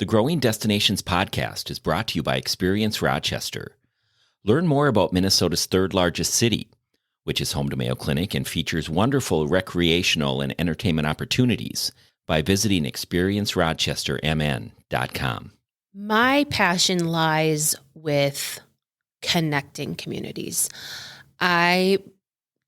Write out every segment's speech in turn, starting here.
The Growing Destinations podcast is brought to you by Experience Rochester. Learn more about Minnesota's third largest city, which is home to Mayo Clinic and features wonderful recreational and entertainment opportunities by visiting experiencerochestermn.com. My passion lies with connecting communities. I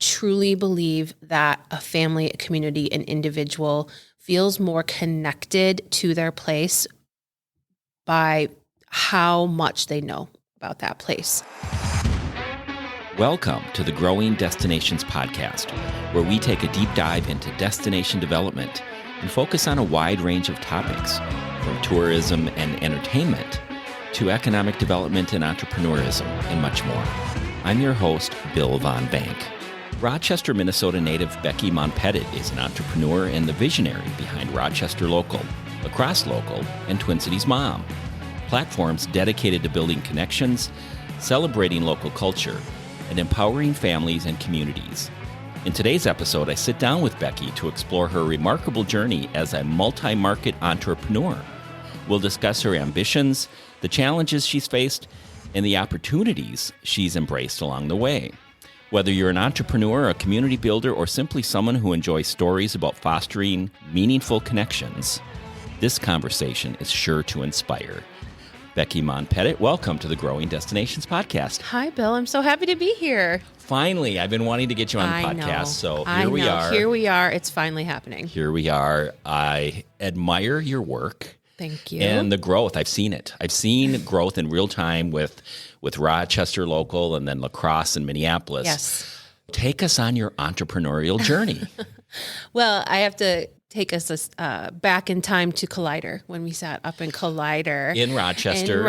truly believe that a family, a community, an individual feels more connected to their place by how much they know about that place. Welcome to the Growing Destinations podcast, where we take a deep dive into destination development and focus on a wide range of topics, from tourism and entertainment to economic development and entrepreneurism, and much more. I'm your host, Bill Von Bank. Rochester, Minnesota native Becky Montpetit is an entrepreneur and the visionary behind Rochester Local, Lacrosse Local, and Twin Cities Mom, platforms dedicated to building connections, celebrating local culture, and empowering families and communities. In today's episode, I sit down with Becky to explore her remarkable journey as a multi-market entrepreneur. We'll discuss her ambitions, the challenges she's faced, and the opportunities she's embraced along the way. Whether you're an entrepreneur, a community builder, or simply someone who enjoys stories about fostering meaningful connections, this conversation is sure to inspire. Becky Montpetit, welcome to the Growing Destinations podcast. Hi, Bill. I'm so happy to be here. Finally, I've been wanting to get you on the podcast, so here we are. Here we are. It's finally happening. Here we are. I admire your work. Thank you. And the growth. I've seen it. I've seen growth in real time with Rochester Local and then Lacrosse and Minneapolis. Yes. Take us on your entrepreneurial journey. Well, I have to take us back in time to Collider, when we sat up in Collider. In Rochester.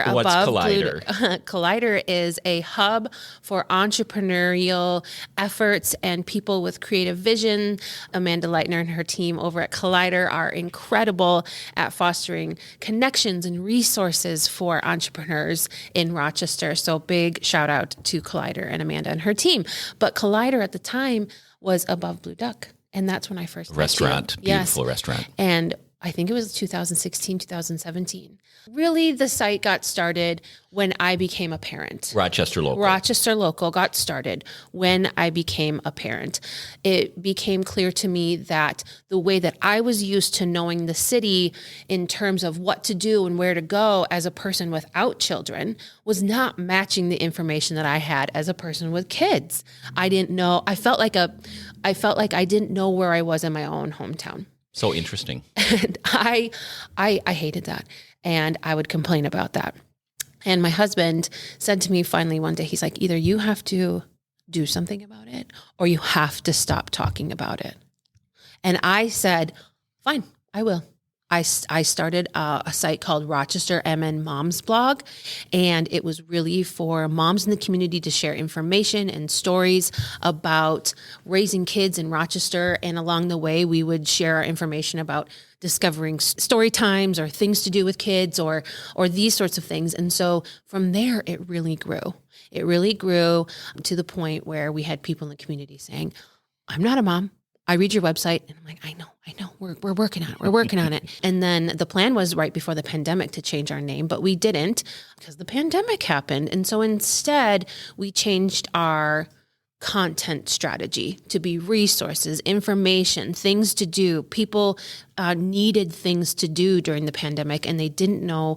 What's above Collider? Collider is a hub for entrepreneurial efforts and people with creative vision. Amanda Leitner and her team over at Collider are incredible at fostering connections and resources for entrepreneurs in Rochester. So big shout out to Collider and Amanda and her team. But Collider at the time was above Blue Duck. And that's when I first restaurant, beautiful restaurant. And I think it was 2016, 2017. Really, the site got started when I became a parent. Rochester Local got started when I became a parent. It became clear to me that the way that I was used to knowing the city in terms of what to do and where to go as a person without children was not matching the information that I had as a person with kids. I didn't know. I felt like I didn't know where I was in my own hometown. So interesting. And I hated that. And I would complain about that. And my husband said to me finally one day, he's like, either you have to do something about it or you have to stop talking about it. And I said, fine, I will. I started a site called Rochester MN Moms Blog, and it was really for moms in the community to share information and stories about raising kids in Rochester. And along the way, we would share our information about discovering story times or things to do with kids or these sorts of things. And so from there, it really grew. It really grew to the point where we had people in the community saying, I'm not a mom. I read your website and I'm like, I know, we're working on it. We're working on it. And then the plan was right before the pandemic to change our name, but we didn't because the pandemic happened. And so instead we changed our content strategy to be resources, information, things to do. People needed things to do during the pandemic and they didn't know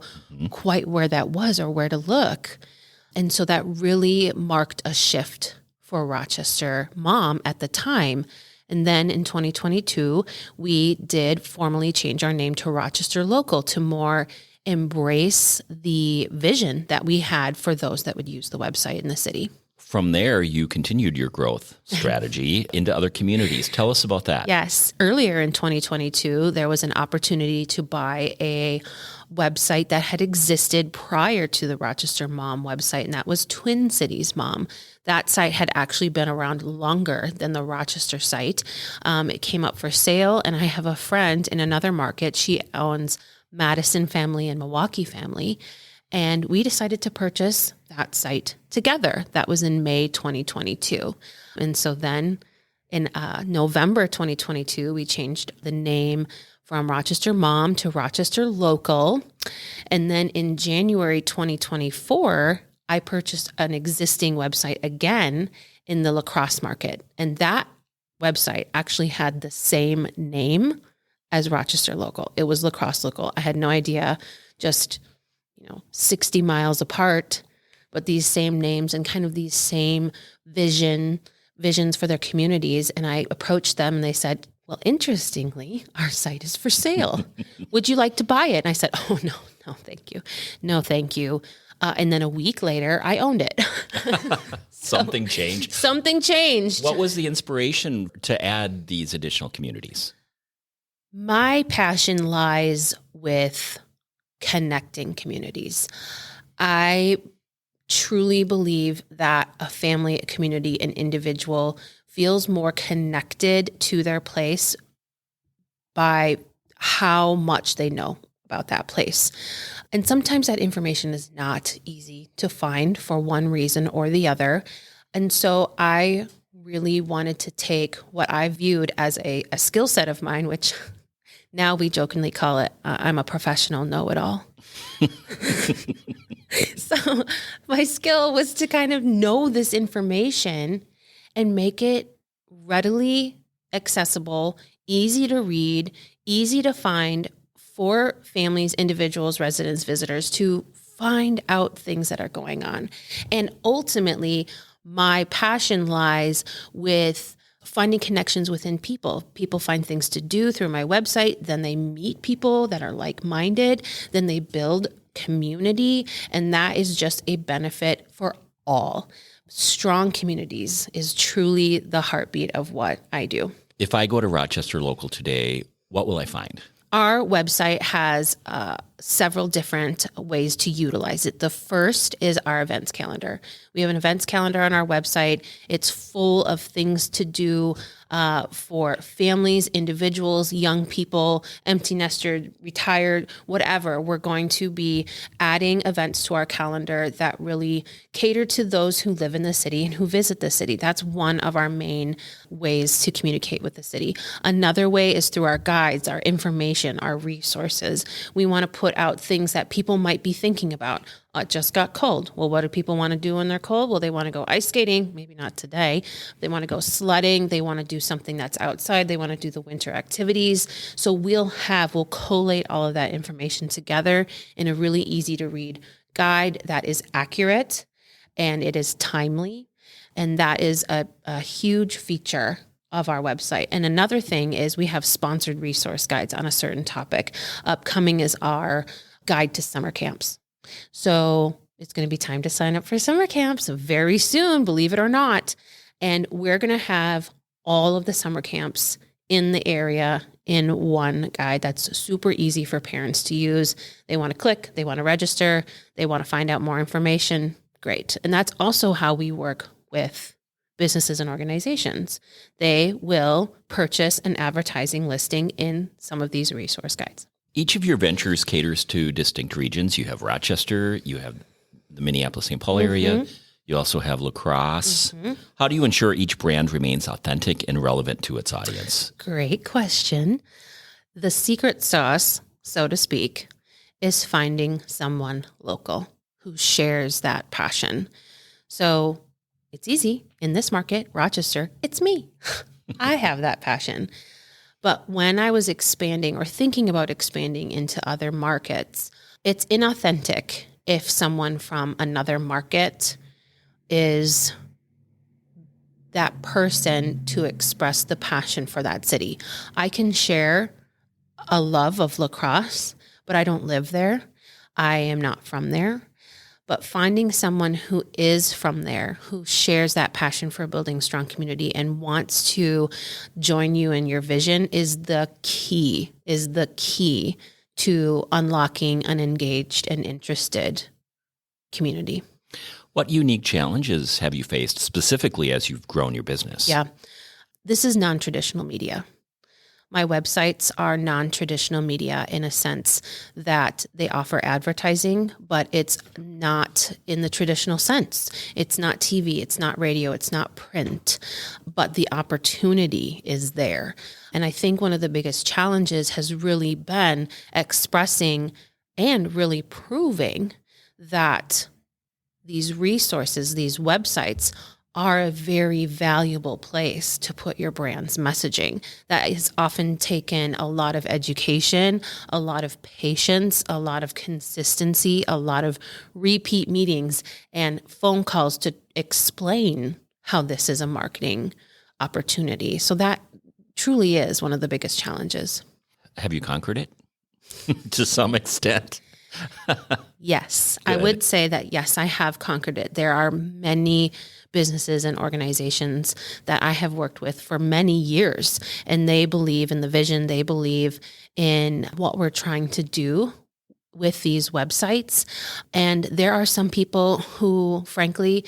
quite where that was or where to look. And so that really marked a shift for Rochester Mom at the time. And then in 2022, we did formally change our name to Rochester Local to more embrace the vision that we had for those that would use the website in the city. From there, you continued your growth strategy into other communities. Tell us about that. Yes. Earlier in 2022, there was an opportunity to buy a website that had existed prior to the Rochester Mom website, and that was Twin Cities Mom. That site had actually been around longer than the Rochester site. It came up for sale, and I have a friend in another market. She owns Madison Family and Milwaukee Family, and we decided to purchase that site together. That was in May 2022. And so then in November 2022, we changed the name from Rochester Mom to Rochester Local. And then in January 2024, I purchased an existing website again in the La Crosse market. And that website actually had the same name as Rochester Local. It was La Crosse Local. I had no idea, just 60 miles apart, but these same names and kind of these same visions for their communities. And I approached them and they said, well, interestingly, our site is for sale. Would you like to buy it? And I said, oh, no, thank you. No, thank you. And then a week later, I owned it. Something changed. Something changed. What was the inspiration to add these additional communities? My passion lies with connecting communities. I truly believe that a family, a community, an individual feels more connected to their place by how much they know about that place. And sometimes that information is not easy to find for one reason or the other. And so I really wanted to take what I viewed as a skill set of mine, which now we jokingly call it, I'm a professional know-it-all. So my skill was to kind of know this information and make it readily accessible, easy to read, easy to find for families, individuals, residents, visitors to find out things that are going on. And ultimately, my passion lies with finding connections within people. People find things to do through my website. Then they meet people that are like-minded. Then they build community. And that is just a benefit for all. Strong communities is truly the heartbeat of what I do. If I go to Rochester Local today, what will I find? Our website has several different ways to utilize it. The first is our events calendar. We have an events calendar on our website. It's full of things to do for families, individuals, young people, empty nestered, retired, whatever. We're going to be adding events to our calendar that really cater to those who live in the city and who visit the city. That's one of our main ways to communicate with the city. Another way is through our guides, our information, our resources. We want to put out things that people might be thinking about. It just got cold. Well, what do people want to do when they're cold? Well, they want to go ice skating, maybe not today. They want to go sledding. They want to do something that's outside. They want to do the winter activities. So we'll collate all of that information together in a really easy to read guide that is accurate and it is timely. And that is a huge feature of our website. And another thing is we have sponsored resource guides on a certain topic. Upcoming is our guide to summer camps. So it's going to be time to sign up for summer camps very soon, believe it or not. And we're going to have all of the summer camps in the area in one guide that's super easy for parents to use. They want to click, they want to register, they want to find out more information. Great. And that's also how we work with businesses and organizations. They will purchase an advertising listing in some of these resource guides. Each of your ventures caters to distinct regions. You have Rochester, you have the Minneapolis-St. Paul area, you also have La Crosse. How do you ensure each brand remains authentic and relevant to its audience? Great question. The secret sauce, so to speak, is finding someone local who shares that passion. So it's easy. In this market, Rochester, it's me. I have that passion. But when I was expanding or thinking about expanding into other markets, it's inauthentic if someone from another market is that person to express the passion for that city. I can share a love of La Crosse, but I don't live there. I am not from there. But finding someone who is from there, who shares that passion for building strong community and wants to join you in your vision is the key to unlocking an engaged and interested community. What unique challenges have you faced specifically as you've grown your business? Yeah, this is non-traditional media. My websites are non-traditional media in a sense that they offer advertising, but it's not in the traditional sense. It's not TV, it's not radio, it's not print, but the opportunity is there. And I think one of the biggest challenges has really been expressing and really proving that these resources, these websites, are a very valuable place to put your brand's messaging. That has often taken a lot of education, a lot of patience, a lot of consistency, a lot of repeat meetings and phone calls to explain how this is a marketing opportunity. So that truly is one of the biggest challenges. Have you conquered it to some extent? Yes, Good. I would say that, yes, I have conquered it. There are many businesses and organizations that I have worked with for many years, and they believe in the vision. They believe in what we're trying to do with these websites. And there are some people who, frankly,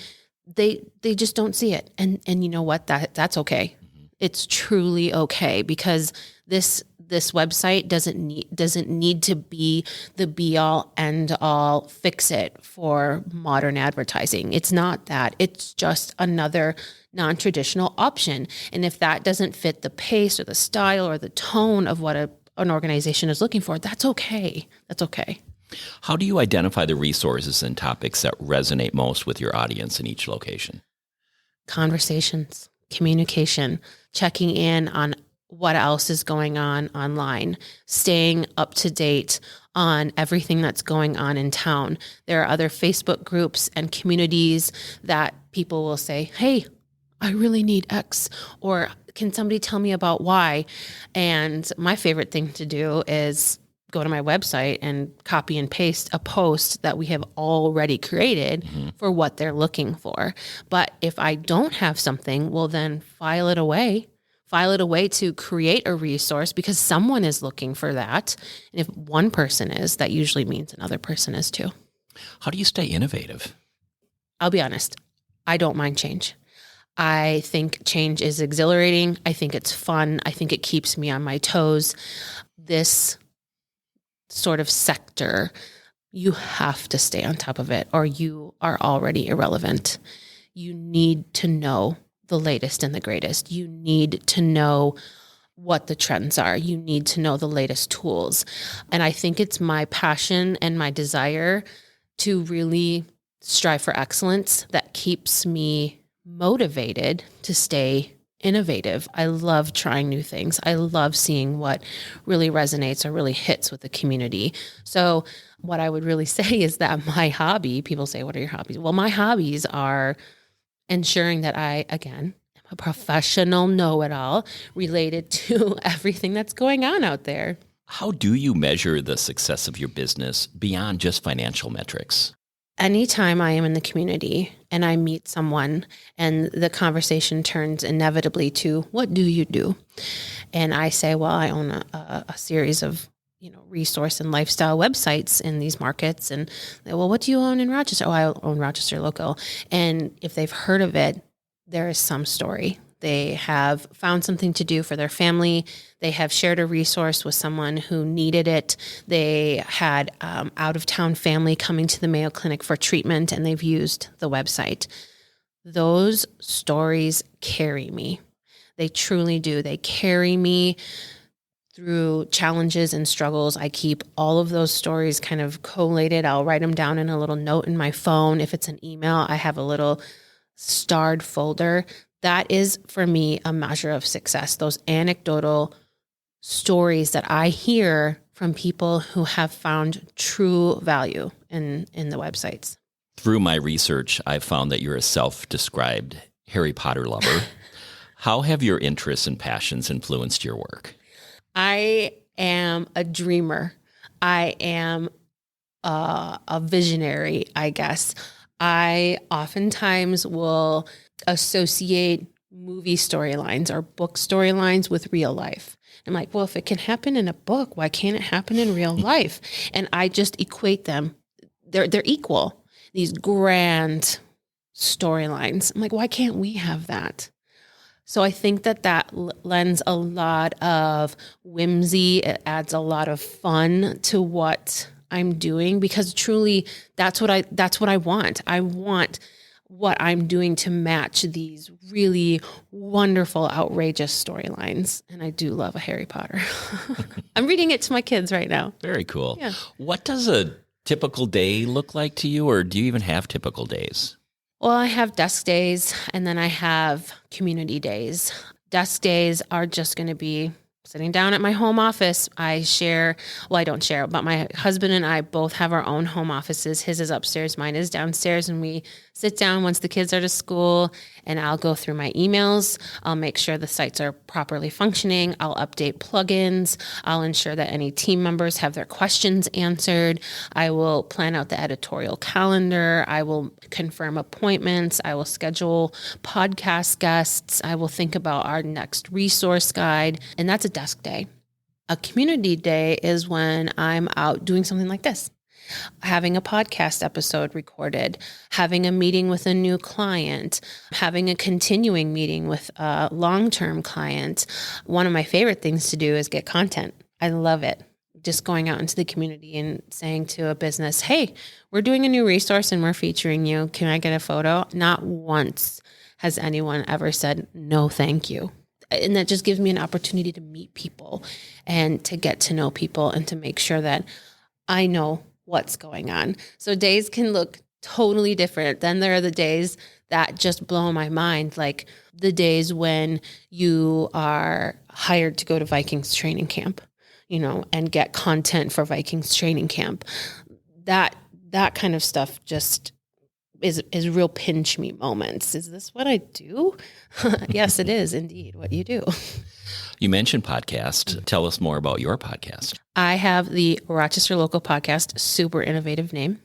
they just don't see it. And you know what? That's okay. It's truly okay, because this website doesn't need to be the be all end all fix it for modern advertising. It's not that. It's just another non-traditional option. And if that doesn't fit the pace or the style or the tone of what an organization is looking for, that's okay. That's okay. How do you identify the resources and topics that resonate most with your audience in each location? Conversations, communication, checking in on what else is going on online, staying up to date on everything that's going on in town. There are other Facebook groups and communities that people will say, hey, I really need X, or can somebody tell me about Y? And my favorite thing to do is go to my website and copy and paste a post that we have already created for what they're looking for. But if I don't have something, well, then file it away to create a resource, because someone is looking for that. And if one person is, that usually means another person is too. How do you stay innovative? I'll be honest, I don't mind change. I think change is exhilarating. I think it's fun. I think it keeps me on my toes. This sort of sector, you have to stay on top of it or you are already irrelevant. You need to know the latest and the greatest. You need to know what the trends are. You need to know the latest tools. And I think it's my passion and my desire to really strive for excellence that keeps me motivated to stay innovative. I love trying new things. I love seeing what really resonates or really hits with the community. So what I would really say is that my hobby, people say, what are your hobbies? Well, my hobbies are ensuring that I, again, am a professional know-it-all related to everything that's going on out there. How do you measure the success of your business beyond just financial metrics? Anytime I am in the community and I meet someone and the conversation turns inevitably to, what do you do? And I say, well, I own a series of resource and lifestyle websites in these markets. And they, well, what do you own in Rochester? Oh, I own Rochester Local. And if they've heard of it, there is some story. They have found something to do for their family. They have shared a resource with someone who needed it. They had out-of-town family coming to the Mayo Clinic for treatment, and they've used the website. Those stories carry me. They truly do. They carry me through challenges and struggles. I keep all of those stories kind of collated. I'll write them down in a little note in my phone. If it's an email, I have a little starred folder. That is, for me, a measure of success. Those anecdotal stories that I hear from people who have found true value in the websites. Through my research, I've found that you're a self-described Harry Potter lover. How have your interests and passions influenced your work? I am a dreamer. I am a visionary, I guess. I oftentimes will associate movie storylines or book storylines with real life. I'm like, well, if it can happen in a book, why can't it happen in real life? And I just equate them. They're equal. These grand storylines. I'm like, why can't we have that? So I think that lends a lot of whimsy. It adds a lot of fun to what I'm doing, because truly that's what I want. I want what I'm doing to match these really wonderful, outrageous storylines. And I do love a Harry Potter. I'm reading it to my kids right now. Very cool. Yeah. What does a typical day look like to you, or do you even have typical days? Well, I have desk days, and then I have community days. Desk days are just going to be sitting down at my home office. I don't share, but my husband and I both have our own home offices. His is upstairs, mine is downstairs, and we sit down once the kids are to school, and I'll go through my emails. I'll make sure the sites are properly functioning. I'll update plugins. I'll ensure that any team members have their questions answered. I will plan out the editorial calendar. I will confirm appointments. I will schedule podcast guests. I will think about our next resource guide, and that's a desk day. A community day is when I'm out doing something like this, having a podcast episode recorded, having a meeting with a new client, having a continuing meeting with a long-term client. One of my favorite things to do is get content. I love it. Just going out into the community and saying to a business, hey, we're doing a new resource and we're featuring you. Can I get a photo? Not once has anyone ever said, no, thank you. And that just gives me an opportunity to meet people and to get to know people and to make sure that I know what's going on. So days can look totally different. Then there are the days that just blow my mind, like the days when you are hired to go to Vikings training camp, and get content for Vikings training camp. That kind of stuff just is real pinch me moments. Is this what I do? Yes, it is indeed what you do. You mentioned podcast. Tell us more about your podcast. I have the Rochester Local Podcast, super innovative name.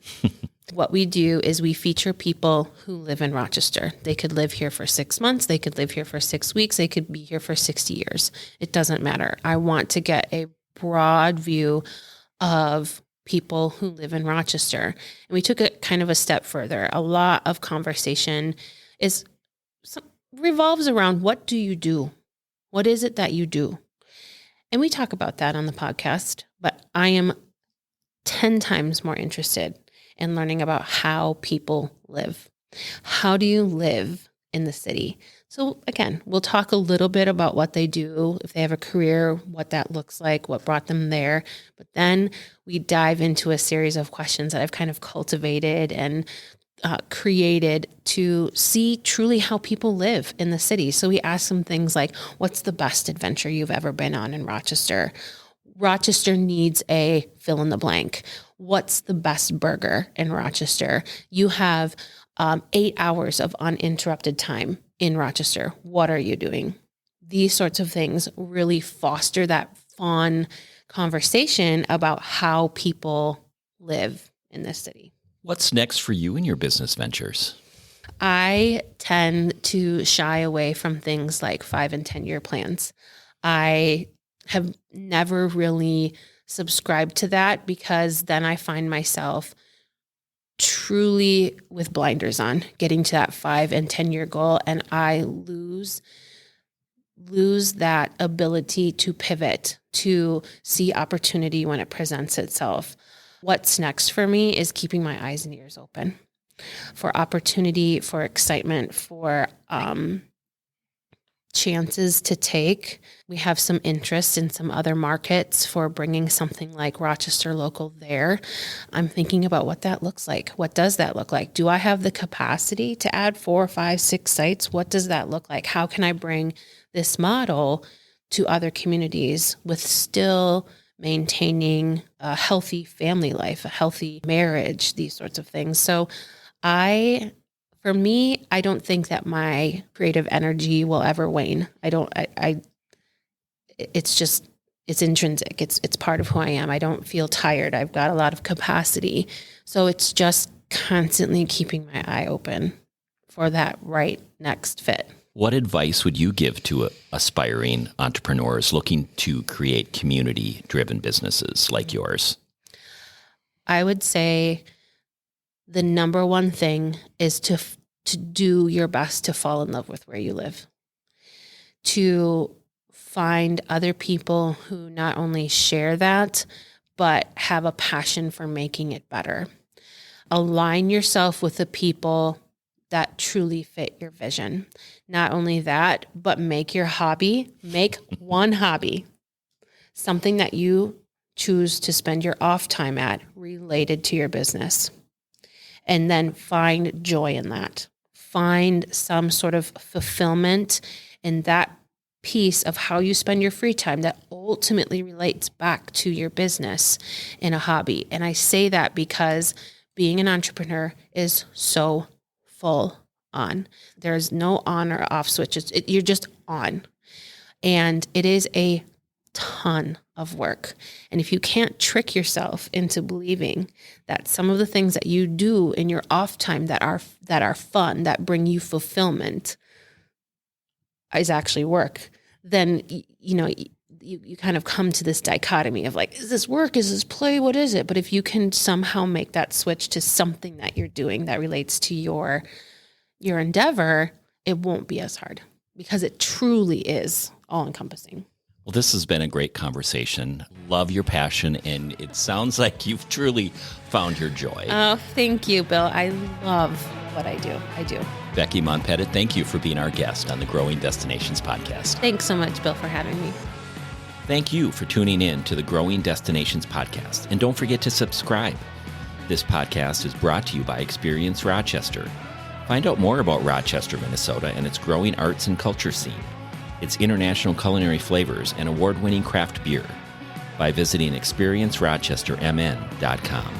What we do is we feature people who live in Rochester. They could live here for 6 months. They could live here for 6 weeks. They could be here for 60 years. It doesn't matter. I want to get a broad view of people who live in Rochester. And we took it kind of a step further. A lot of conversation revolves around, what do you do? What is it that you do? And we talk about that on the podcast, but I am 10 times more interested in learning about how people live. How do you live in the city? So again, we'll talk a little bit about what they do, if they have a career, what that looks like, what brought them there. But then we dive into a series of questions that I've kind of cultivated and created to see truly how people live in the city. So we ask them things like, what's the best adventure you've ever been on in Rochester? Rochester needs a fill in the blank. What's the best burger in Rochester? You have 8 hours of uninterrupted time in Rochester. What are you doing? These sorts of things really foster that fun conversation about how people live in this city. What's next for you in your business ventures? I tend to shy away from things like 5 and 10-year plans. I have never really subscribed to that, because then I find myself truly with blinders on, getting to that 5 and 10-year goal, and I lose that ability to pivot, to see opportunity when it presents itself. What's next for me is keeping my eyes and ears open for opportunity, for excitement, for chances to take. We have some interest in some other markets for bringing something like Rochester Local there. I'm thinking about what that looks like. What does that look like? Do I have the capacity to add 4, 5, 6 sites? What does that look like? How can I bring this model to other communities with still maintaining a healthy family life, a healthy marriage, these sorts of things? So for me, I don't think that my creative energy will ever wane. It's intrinsic. It's part of who I am. I don't feel tired. I've got a lot of capacity. So it's just constantly keeping my eye open for that right next fit. What advice would you give to aspiring entrepreneurs looking to create community-driven businesses like yours? I would say the number one thing is to do your best to fall in love with where you live. to find other people who not only share that, but have a passion for making it better. Align yourself with the people that truly fit your vision. Not only that, but make one hobby, something that you choose to spend your off time at related to your business. And then find joy in that. Find some sort of fulfillment in that piece of how you spend your free time that ultimately relates back to your business in a hobby. And I say that because being an entrepreneur is so full on. There's no on or off switches. You're just on. And it is a ton of work. And if you can't trick yourself into believing that some of the things that you do in your off time that are fun, that bring you fulfillment, is actually work, then you kind of come to this dichotomy of like, is this work? Is this play? What is it? But if you can somehow make that switch to something that you're doing that relates to your endeavor, it won't be as hard because it truly is all encompassing. Well, this has been a great conversation. Love your passion, and it sounds like you've truly found your joy. Oh, thank you, Bill. I love what I do. I do. Becky Montpetit, thank you for being our guest on the Growing Destinations podcast. Thanks so much, Bill, for having me. Thank you for tuning in to the Growing Destinations podcast, and don't forget to subscribe. This podcast is brought to you by Experience Rochester. Find out more about Rochester, Minnesota, and its growing arts and culture scene, its international culinary flavors, and award-winning craft beer by visiting experiencerochestermn.com.